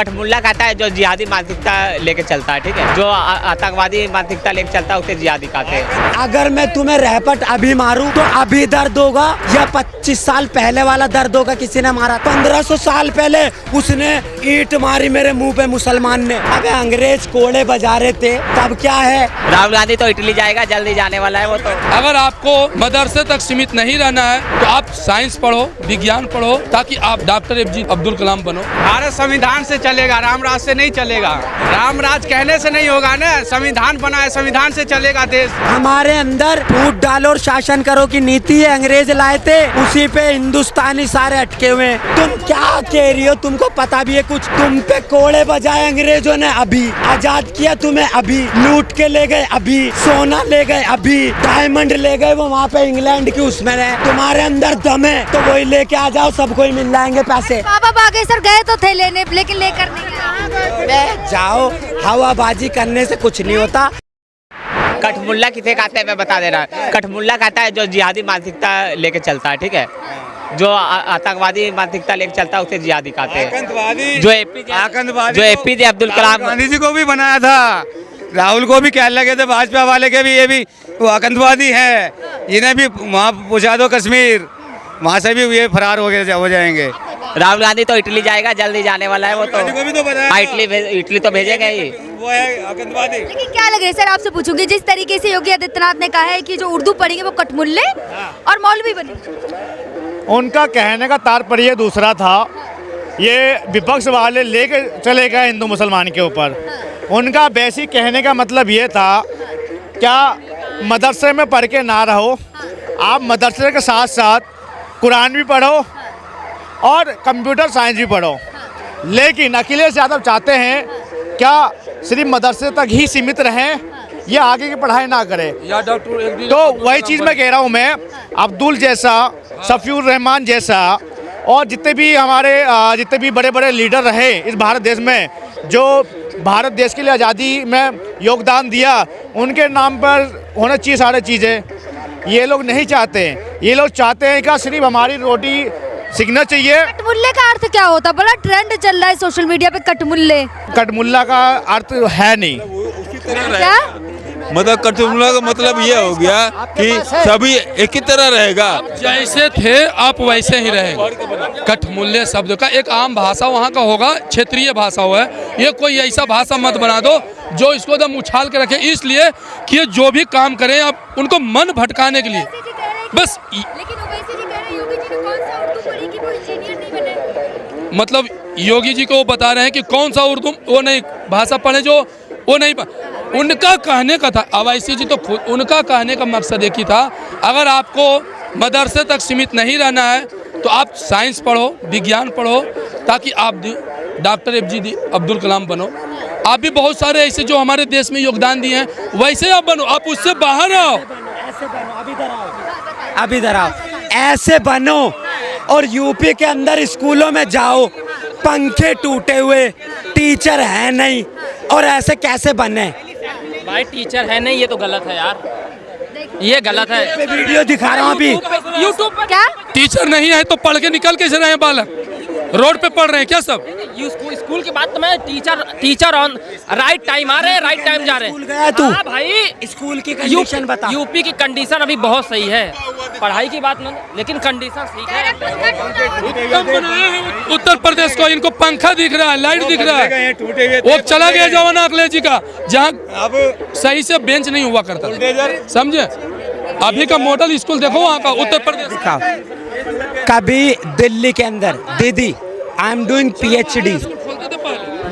कठमुल्ला कहता है जो जिहादी मानसिकता लेके चलता है, ठीक है, जो आतंकवादी मानसिकता लेके चलता है उसे जिहादी कहते हैं। अगर मैं तुम्हें रहपट अभी मारूं तो अभी दर्द होगा या 25 साल पहले वाला दर्द होगा? किसी ने मारा 1500 साल पहले उसने ईंट मारी मेरे मुंह पे मुसलमान ने। अबे अंग्रेज कोड़े बजा रहे थे तब क्या है? राहुल गांधी तो इटली जाएगा, जल्दी जाने वाला है वो तो। अगर आपको मदरसे तक सीमित नहीं रहना है तो आप साइंस पढ़ो, विज्ञान पढ़ो, ताकि आप डॉक्टर APJ अब्दुल कलाम बनो। भारत संविधान से चलेगा, रामराज से नहीं चलेगा। रामराज कहने से नहीं होगा ना, संविधान बना है, संविधान से चलेगा देश। हमारे अंदर फूट डालो और शासन करो की नीति है, अंग्रेज लाए थे, उसी पे हिंदुस्तानी सारे अटके हुए हैं। तुम क्या कह रही हो? तुमको पता भी है कुछ? तुम पे कोड़े बजाए अंग्रेजों ने, अभी आजाद किया तुम्हें, अभी लूट के ले गए, अभी सोना ले गए, अभी डायमंड ले गए, वो वहाँ पे इंग्लैंड की उसमें है। तुम्हारे अंदर दम है तो वही लेके आ जाओ, सबको ही मिल जाएंगे पैसे। बाबा बागेश्वर गए तो थे लेने, लेकिन लेकर नहीं आए। जाओ, हवाबाजी करने से कुछ नहीं होता। कठमुल्ला किसे कहते हैं मैं बता दे रहा। कठमुल्ला कहता है जो जिहादी मानसिकता लेके चलता है, ठीक है, जो आतंकवादी मानसिकता लेके चलता है उसे जिहादी कहते हैं। जो APJ अब्दुल कलाम गांधी जी को भी बनाया था, राहुल को भी कहने लगे थे भाजपा वाले के भी, ये भी वो आतंकवादी है, इन्हें भी वहाँ पहुँचा दो कश्मीर, वहाँ से भी ये फरार हो जाएंगे। राहुल गांधी तो इटली जाएगा, जल्दी जाने वाला है वो तो। को भी तो बताया, इटली तो भेजेंगे ही, वो है आतंकवादी। लेकिन क्या लग रहा है सर, आपसे पूछूंगी, जिस तरीके से योगी आदित्यनाथ ने कहा है कि जो उर्दू पढ़ेंगे वो कठमुल्ले और मौलवी बने, उनका कहने का तात्पर्य दूसरा था। ये विपक्ष वाले लेके चले गए हिंदू मुसलमान के ऊपर। उनका बेसिक कहने का मतलब ये था, क्या मदरसे में पढ़ के ना रहो, आप मदरसे के साथ साथ कुरान भी पढ़ो और कंप्यूटर साइंस भी पढ़ो। लेकिन अखिलेश यादव चाहते हैं क्या सिर्फ मदरसे तक ही सीमित रहें, ये आगे की पढ़ाई ना करें। तो वही चीज़ मैं कह रहा हूँ, मैं अब्दुल जैसा, शफीउर रहमान जैसा और जितने भी हमारे जितने भी बड़े बड़े लीडर रहे इस भारत देश में, जो भारत देश के लिए आज़ादी में योगदान दिया, उनके नाम पर होना चाहिए सारी चीज़ें। ये लोग नहीं चाहते हैं। ये लोग चाहते हैं कि सिर्फ हमारी रोटी सीखना चाहिए। कठमुल्ले का अर्थ क्या होता? बड़ा ट्रेंड चल रहा है सोशल मीडिया पे कठमुल्ले। कठमुल्ला का अर्थ है नहीं। क्या मतलब कठमुल्ला का मतलब ये हो गया कि सभी एक ही तरह रहेगा, जैसे थे आप वैसे ही रहेंगे। कठमुल्ले शब्द का एक आम भाषा वहाँ का होगा, क्षेत्रीय भाषा है। ये कोई ऐसा भाषा मत बना दो जो इसको एकदम उछाल के रखे, इसलिए कि ये जो भी काम करें आप उनको मन भटकाने के लिए बस। लेकिन ओवैसी जी कह रहे हैं योगी जी ने कौन सा उर्दू पढ़ी कि वो इंजीनियर नहीं बने। मतलब योगी जी को वो बता रहे हैं कि कौन सा उर्दू वो नहीं भाषा पढ़े जो वो नहीं उनका कहने का था। ओवैसी जी तो खुद उनका कहने का मकसद एक ही था, अगर आपको मदरसे तक सीमित नहीं रहना है तो आप साइंस पढ़ो, विज्ञान पढ़ो, ताकि आप डॉक्टर APJ अब्दुल कलाम बनो। आप भी बहुत सारे ऐसे जो हमारे देश में योगदान दिए हैं वैसे आप बनो, आप उससे बाहर आओ। अभी इधर आओ, ऐसे बनो और यूपी के अंदर स्कूलों में जाओ, पंखे टूटे हुए, टीचर है नहीं, और ऐसे कैसे बने? भाई टीचर है नहीं, ये तो गलत है यार, ये गलत है। वीडियो दिखा रहा हूँ अभी यूट्यूब पर। क्या टीचर नहीं है तो पढ़ के निकल कैसे रहे हैं बालक? रोड पे पढ़ रहे हैं क्या सब? स्कूल की बात तो मैं टीचर ऑन राइट टाइम आ रहे हैं, राइट टाइम जा रहे हैं। स्कूल गया तू? हाँ भाई, स्कूल की कंडीशन बता। यूपी की कंडीशन अभी बहुत सही है, पढ़ाई की बात नहीं, लेकिन कंडीशन ठीक है। उत्तर प्रदेश को इनको पंखा दिख रहा है, लाइट दिख रहा है, वो चला गया जवाना अखिलेश जी का, जहाँ सही से बेंच नहीं हुआ करता, समझे? अभी का मॉडल स्कूल देखो वहाँ का, उत्तर प्रदेश का। कभी दिल्ली के अंदर, दीदी आई एम डूइंग PhD।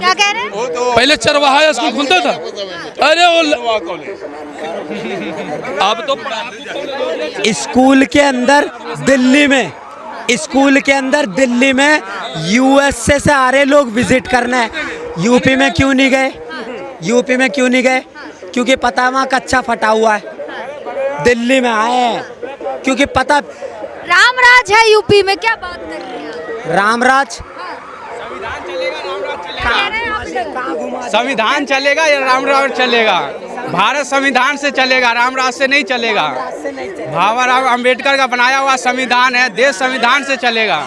क्या कह रहे हैं? पहले चरवाहा स्कूल खुलता था, अरे वो अब तो स्कूल के अंदर दिल्ली में, स्कूल के अंदर दिल्ली में USA से आ रहे लोग विजिट करना है। यूपी में क्यों नहीं गए? यूपी में क्यों नहीं गए? क्योंकि पता वहाँ कच्चा फटा हुआ है। दिल्ली में आए हैं क्योंकि पता रामराज है यूपी में, क्या बात कर रहे हैं? रामराज संविधान चलेगा या रामराज चलेगा? भारत संविधान से चलेगा, रामराज से नहीं चलेगा। भीमराव अम्बेडकर का बनाया हुआ संविधान है, देश संविधान से चलेगा।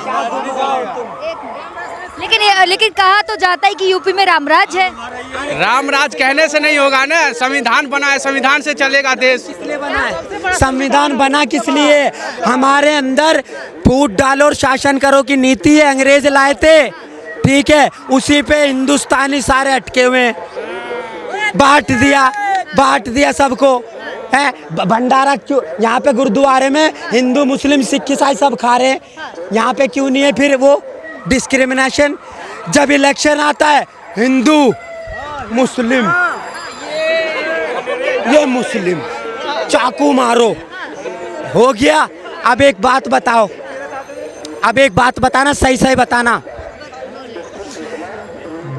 लेकिन कहा तो जाता है कि यूपी में रामराज है। राम राज कहने से नहीं होगा ना, संविधान बना है, संविधान से चलेगा देश। किसलिए बना है संविधान? बना किस लिए? हमारे अंदर फूट डालो और शासन करो की नीति है, अंग्रेज लाए थे, ठीक है, उसी पे हिंदुस्तानी सारे अटके हुए हैं। बांट दिया सबको है। भंडारा क्यों यहाँ पे गुरुद्वारे में हिंदू मुस्लिम सिख ईसाई सब खा रहे हैं, यहाँ पे क्यों नहीं है फिर वो डिस्क्रिमिनेशन? जब इलेक्शन आता है हिंदू मुस्लिम, ये मुस्लिम चाकू मारो, हो गया। अब एक बात बताओ, बताना, सही बताना।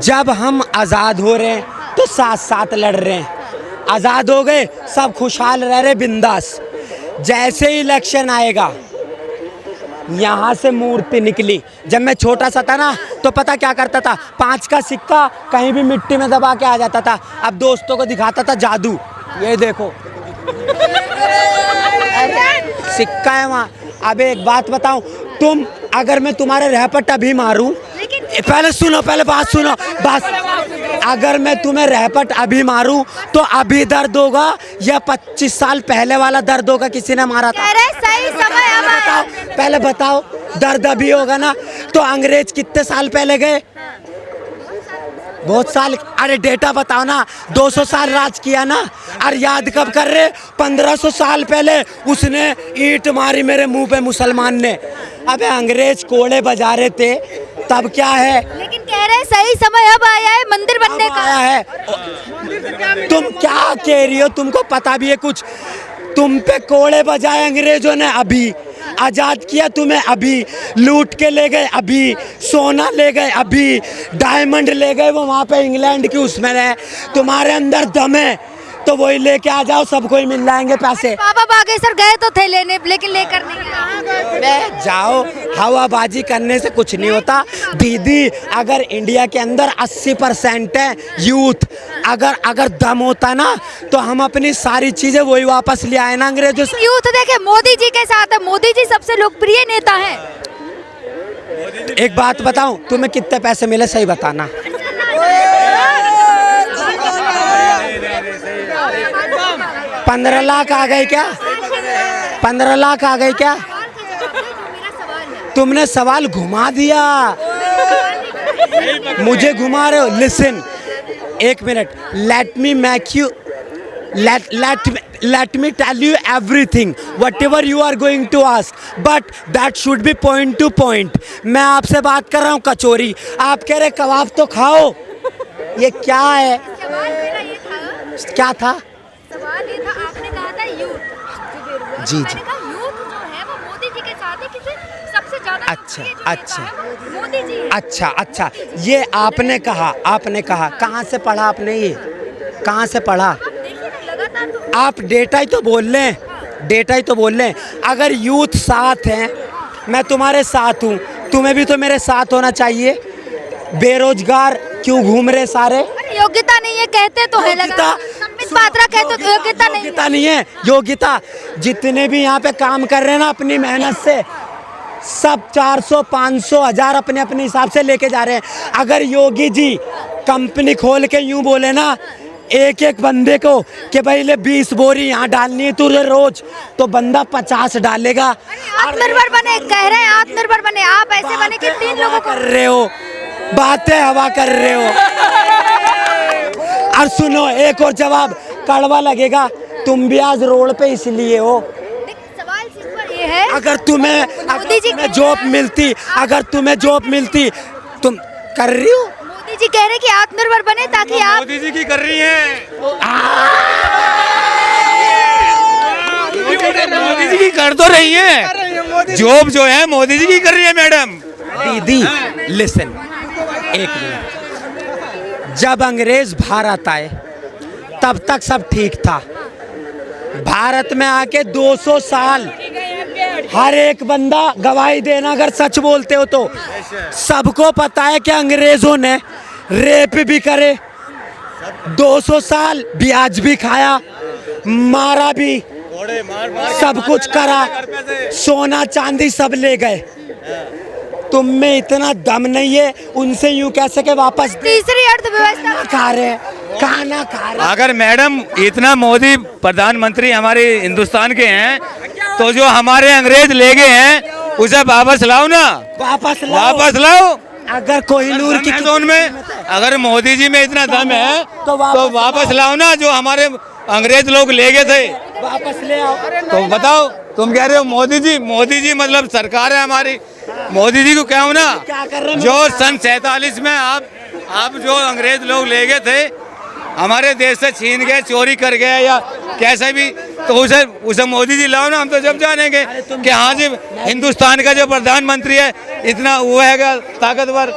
जब हम आज़ाद हो रहे हैं तो साथ साथ लड़ रहे हैं, आज़ाद हो गए सब खुशहाल रह रहे बिंदास। जैसे ही इलेक्शन आएगा, यहाँ से मूर्ति निकली। जब मैं छोटा सा था ना तो पता क्या करता था, 5 का सिक्का कहीं भी मिट्टी में दबा के आ जाता था। अब दोस्तों को दिखाता था जादू, ये देखो सिक्का है वहाँ। अब एक बात बताऊं, तुम अगर मैं तुम्हारे रहपट अभी मारूं, पहले सुनो, पहले बात सुनो, अगर मैं तुम्हें रहपट अभी मारूं तो अभी दर्द होगा या 25 साल पहले वाला दर्द होगा? किसी ने मारा था? सही समय अब आया। पहले बताओ, दर्द अभी होगा ना? तो अंग्रेज कितने साल पहले गए? बहुत साल। अरे डेटा बताओ ना, 200 साल राज किया ना। अरे याद कब कर रहे? 1500 साल पहले उसने ईंट मारी मेरे मुंह पे मुसलमान ने। अबे अंग्रेज कोड़े बजा रहे थे तब क्या है? लेकिन कह रहे हैं सही समय अब आया है मंदिर बनने का। आया है। तुम क्या कह रही हो? तुमको पता भी है कुछ? तुम पे कोड़े बजाए अंग्रेजों ने अभी, आजाद किया तुम्हें अभी, लूट के ले गए अभी, सोना ले गए अभी, डायमंड ले गए, वो वहाँ पे इंग्लैंड की उसमें रहे। तुम्हारे अंदर दम है तो वही लेके आ जाओ, सबको ही मिल जाएंगे पैसे। बाबा बागेश्वर गए तो थे लेने, लेकिन लेकर नहीं आए। जाओ, हवाबाजी करने से कुछ नहीं होता दीदी। अगर इंडिया के अंदर 80% है यूथ, अगर दम होता ना तो हम अपनी सारी चीजें वही वापस ले आए ना अंग्रेजों से। यूथ देखे मोदी जी के साथ है, मोदी जी सबसे लोकप्रिय नेता हैं। एक बात बताऊं, तुम्हें कितने पैसे मिले सही बताना? 15 लाख आ गए क्या? 15 लाख आ गए क्या? तुमने सवाल घुमा दिया, मुझे घुमा रहे हो। Listen, 1 minute, let me tell you everything, whatever you are going to ask, but that should be point to point. मैं आपसे बात कर रहा हूँ कचौरी, आप कह रहे कबाब तो खाओ। ये क्या है? क्या था? सवाल ये था, आपने कहा था यूथ। जी। मैंने कहा यूथ जो है वो मोदी जी के साथ है, किसी सबसे ज्यादा मोदी जी है। अच्छा, ये आपने कहा कहाँ से पढ़ा आपने? ये कहाँ से पढ़ा? आप डेटा ही तो बोल लें। अगर यूथ साथ हैं, मैं तुम्हारे साथ हूँ, तुम्हें भी तो मेरे साथ होना चाहिए। बेरोजगार क्यों घूम रहे सारे? योग्यता नहीं है कहते तो है, संबित पात्रा कहते तो योग्यता नहीं है। योग्यता जितने भी यहाँ पे काम कर रहे हैं ना अपनी मेहनत से, सब 400, 500, 1000 अपने अपने हिसाब से लेके जा रहे हैं। अगर योगी जी कंपनी खोल के यूं बोले ना एक बंदे को कि भाई ले 20 बोरी यहाँ डालनी है तुझे रोज, तो बंदा 50 डालेगा। आत्मनिर्भर बने, कह रहे हैं आत्मनिर्भर बने। आप ऐसे बने कि 3 लोगों को कर रहे हो, बातें हवा कर रहे हो। और सुनो, एक और जवाब कड़वा लगेगा, तुम भी आज रोड पे इसलिए हो। सवाल सिंपल ये है, अगर तुम्हें जॉब मिलती तुम कर रही हो। मोदी जी कह रहे कि आत्मनिर्भर बने ताकि आप। मोदी जी की कर रही हैं, मोदी जी की कर तो रही हैं, जॉब जो है मोदी जी की कर रही है मैडम। दीदी लिसन, 1 मिनट। जब अंग्रेज भारत आए तब तक सब ठीक था। भारत में आके 200 साल हर एक बंदा गवाही देना अगर सच बोलते हो तो। सबको पता है कि अंग्रेजों ने रेप भी करे, 200 साल ब्याज भी खाया, मारा भी, सब कुछ करा, सोना चांदी सब ले गए। तुम में इतना दम नहीं है उनसे यूं कह सके वापस तीसरी अर्थव्यवस्था खा रहे खाना खा रहे। अगर मैडम इतना मोदी प्रधानमंत्री हमारे हिंदुस्तान के हैं तो जो हमारे अंग्रेज ले गए हैं उसे वापस लाओ ना, वापस लाओ। अगर कोहिनूर की तो उनमें अगर मोदी जी में इतना दम है तो वापस लाओ ना, जो हमारे अंग्रेज लोग ले गए थे वापस ले आओ। तो बताओ, तुम कह रहे हो मोदी जी मतलब सरकार है हमारी, मोदी जी को क्या हो ना, क्या कर रहे हैं? जो सन 47 में आप जो अंग्रेज लोग ले गए थे हमारे देश से, छीन गए, चोरी कर गए या कैसे भी, तो उसे मोदी जी लाओ ना, हम तो जब जानेंगे कि हाँ जी हिंदुस्तान का जो प्रधानमंत्री है इतना वो है ताकतवर।